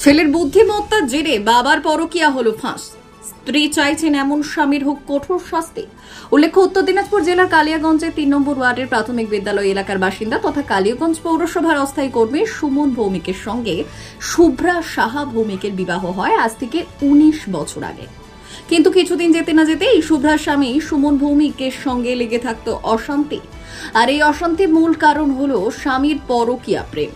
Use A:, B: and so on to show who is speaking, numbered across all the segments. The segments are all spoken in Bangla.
A: ছেলের বুদ্ধিমত্তার জেরে বাবার পরকীয়া হলো ফাঁস। স্ত্রী চাইছেন এমন স্বামীর হোক কঠোর শাস্তি। উল্লেখ্য, উত্তর দিনাজপুর জেলার কালিয়াগঞ্জের ৩ নম্বর ওয়ার্ডের প্রাথমিক বিদ্যালয় এলাকার বাসিন্দা তথা কালিয়াগঞ্জ পৌরসভার অস্থায়ী কর্মী সুমন ভৌমিকের সঙ্গে শুভ্রা সাহা ভৌমিকের বিবাহ হয় আজ থেকে ১৯ বছর আগে। কিন্তু কিছুদিন যেতে না যেতে এই শুভ্রার স্বামী সুমন ভৌমিকের সঙ্গে লেগে থাকতো অশান্তি। আর এই অশান্তির মূল কারণ হলো স্বামীর পরকীয়া প্রেম।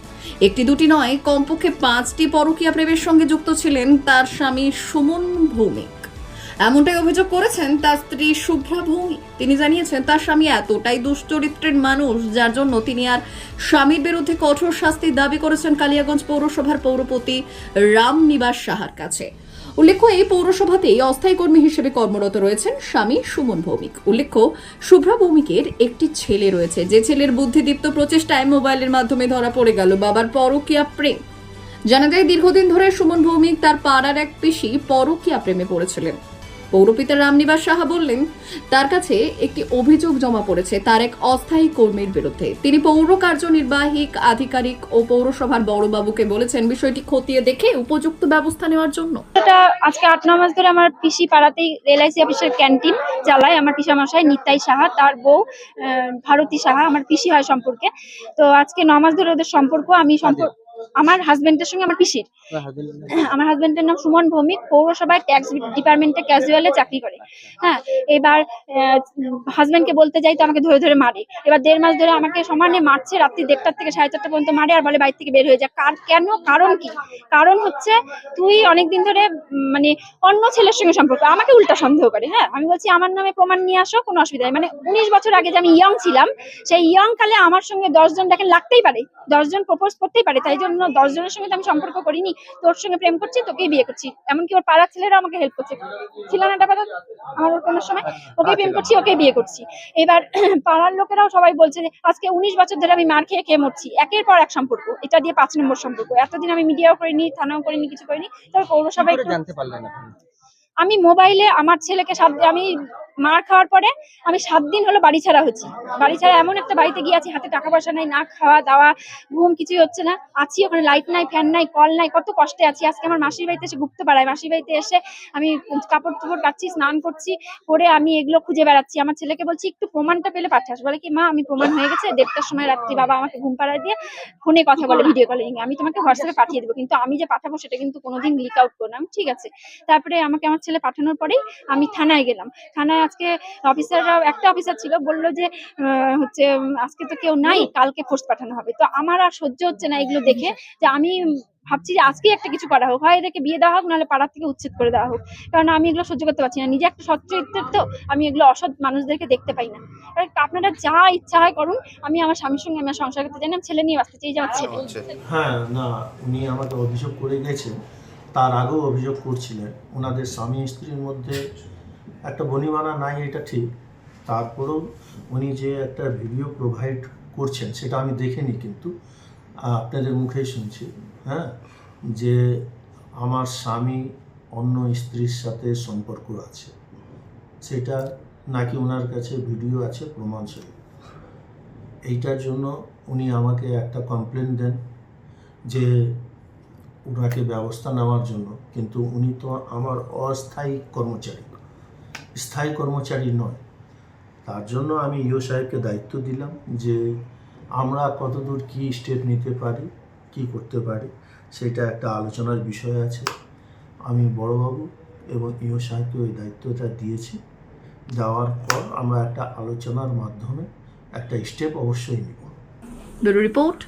A: একটি দুটি নয়, কমপক্ষে 5টি পরকীয়া প্রেমের সঙ্গে যুক্ত ছিলেন তার স্বামী সুমন ভৌমিক। এমনটাই অভিযোগ করেছেন তার স্ত্রী শুভ্রা ভৌমিক। তিনি জানিয়েছেন তার স্বামী এতটাই দুশ্চরিত্রের মানুষ যার জন্য তিনি আর স্বামীর বিরুদ্ধে কঠোর শাস্তির দাবি করেছেন কালিয়াগঞ্জ পৌরসভার পৌরপতি রামনিবাস সাহার কাছে। উল্লেখ্য, এই পৌরসভাতেই অস্থায়ী কর্মী হিসেবে কর্মরত রয়েছেন স্বামী সুমন ভৌমিক। উল্লেখ্য, শুভ্রা ভৌমিকের একটি ছেলে রয়েছে, যে ছেলের বুদ্ধিদীপ্ত প্রচেষ্টায় মোবাইলের মাধ্যমে ধরা পড়ে গেল বাবার পরকীয়া প্রেম। জানা যায়, দীর্ঘদিন ধরে সুমন ভৌমিক তার পাড়ার এক পিসি পরকীয়া প্রেমে পড়েছিলেন। পৌরপিতা রামনিবাস সাহা বললেন, তার কাছে একটি অভিযোগ জমা পড়েছে তার এক অস্থায়ী কর্মীর বিরুদ্ধে। তিনি পৌর কার্যনির্বাহী আধিকারিক ও পৌরসভার বড়বাবুকে বলেছেন বিষয়টি খতিয়ে দেখে উপযুক্ত ব্যবস্থা নেওয়ার জন্য।
B: এটা আজকে 8-9 মাস ধরে আমার পিসি পাড়াতেই এলআইসি অফিসের ক্যান্টিন চালায় আমার পিসামশাই নিতাই সাহা, তার বউ ভারতী সাহা, আমার পিসি হয় সম্পর্কে। তো আজকে 9 মাস ধরে ওদের সম্পর্ক। আমার হাজবেন্ডের সঙ্গে আমার পিসির, আমার হাজবেন্ডের নাম সুমন ভৌমিক, পৌরসভায় ট্যাক্স ডিপার্টমেন্টে ক্যাজুয়ালে চাকরি করে। হ্যাঁ, এবার হাজবেন্ডকে বলতে যাই তো আমাকে ধরে ধরে মারে। এবার 1.5 মাস ধরে আমাকে সমানে মারছে, রাত্রি 1:30 থেকে 4:30 পর্যন্ত মারে আর বলে বাইরে থেকে বের হয়ে যা। কেন? কারণ কি? কারণ হচ্ছে তুই অনেকদিন ধরে মানে অন্য ছেলের সঙ্গে সম্পর্ক, আমাকে উল্টা সন্দেহ করে। হ্যাঁ, আমি বলছি আমার নামে প্রমাণ নিয়ে আসো, কোনো অসুবিধা নেই। মানে 19 বছর আগে যে আমি ইয়ং ছিলাম, সেই ইয়ং কালে আমার সঙ্গে 10 জন দেখেন লাগতেই পারে, 10 জন প্রপোজ করতেই পারে। তাই জন্য 10 জনের সঙ্গে তো আমি সম্পর্ক করিনি, তোর সঙ্গে প্রেম করছি, তোকেই বিয়ে করছি। এমনকি ওর পাড়ার ছেলেরা আমাকে হেল্প করছে, ছিল না এটা কথা আমার কোনো সময়, ওকে প্রেম করছি, ওকে বিয়ে করছি। এবার পাড়ার লোকেরাও সবাই বলছে যে আজকে 19 বছর ধরে আমি মার খেয়ে খেয়ে মরছি, একের পর এক সম্পর্ক, এটা দিয়ে 5 নম্বর সম্পর্ক। এতদিন আমি মিডিয়াও করিনি, থানাও করিনি, কিছু করিনি। তবে পৌরসভায়
C: জানতে পারলেন আপনি?
B: আমি মোবাইলে আমার ছেলেকে আমি মার খাওয়ার পরে আমি 7 দিন হলো বাড়ি ছাড়া হচ্ছি। বাড়ি ছাড়া এমন একটা বাড়িতে গিয়েছি, হাতে টাকা পয়সা নাই, না খাওয়া দাওয়া ঘুম কিছুই হচ্ছে না। আছি ওখানে, লাইট নাই, ফ্যান নাই, কল নাই, কত কষ্টে আছি। আজকে আমার মাসির বাড়িতে এসে ঘুরতে পারায়, মাসির বাড়িতে এসে আমি কাপড় চোপড় কাচ্ছি, স্নান করছি, করে আমি এগুলো খুঁজে বেড়াচ্ছি। আমার ছেলেকে বলছি একটু প্রমাণটা পেলে পাঠাস। বলে কি, মা আমি প্রমাণ হয়ে গেছে, 1:30টার সময় রাত্রি বাবা আমাকে ঘুম পাড়ায় দিয়ে ফোনে কথা বলে, ভিডিও কলিং, আমি তোমাকে হোয়াটসঅ্যাপে পাঠিয়ে দেবো, কিন্তু আমি যে পাঠাবো সেটা কিন্তু কোনোদিন লিক আউট করো না। ঠিক আছে। তারপরে আমাকে আমার ছেলে পাঠানোর পরেই আমি থানায় গেলাম। থানায় আজকে একটা অফিসার ছিল, বললো যে হচ্ছে আজকে তো কেউ নাই, কালকে ফোর্স পাঠানো হবে। তো আমার আর সহ্য হচ্ছে না এগুলো দেখে, যে আমি ভাবছি যে আজকে একটা কিছু করা হোক, হয় এদেরকে বিয়ে দেওয়া হোক, নাহলে পাড়ার থেকে উচ্ছেদ করে দেওয়া হোক। কারণ আমি এগুলো সহ্য করতে পারছি না। নিজে একটা সৎ চরিত্রের, তো আমি এগুলো অসৎ মানুষদেরকে দেখতে পাই না। আপনারা যা ইচ্ছা হয় করুন, আমি আমার স্বামীর সঙ্গে আমার সংসার করতে চাই না, ছেলে নিয়ে বাঁচতে চাই, যে আমার ছেলে।
D: হ্যাঁ, না, উনি আমাকে অভিযোগ করে গেছেন, তার আগেও অভিযোগ করছিলেন ওনাদের স্বামী স্ত্রীর মধ্যে একটা বনিবানা নাই, এটা ঠিক। তারপরেও উনি যে একটা ভিডিও প্রোভাইড করছেন সেটা আমি দেখিনি, কিন্তু আপনাদের মুখেই শুনছি। হ্যাঁ, যে আমার স্বামী অন্য স্ত্রীর সাথে সম্পর্ক আছে, সেটা নাকি ওনার কাছে ভিডিও আছে, প্রমাণস্বরূপ। এইটার জন্য উনি আমাকে একটা কমপ্লেন দেন যে ওনাকে ব্যবস্থা নেওয়ার জন্য, কিন্তু উনি তো আমার অস্থায়ী কর্মচারী, স্থায়ী কর্মচারী নয়। তার জন্য আমি ইও সাহেবকে দায়িত্ব দিলাম যে আমরা কতদূর কী স্টেপ নিতে পারি, কি করতে পারি, সেটা একটা আলোচনার বিষয় আছে। আমি বড়বাবু এবং ইও সাহেবকে ওই দায়িত্বটা দিয়েছি। দেওয়ার পর আমরা একটা আলোচনার মাধ্যমে একটা স্টেপ অবশ্যই নেব।
A: ব্যুরো রিপোর্ট,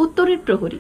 A: উত্তরের প্রহরী।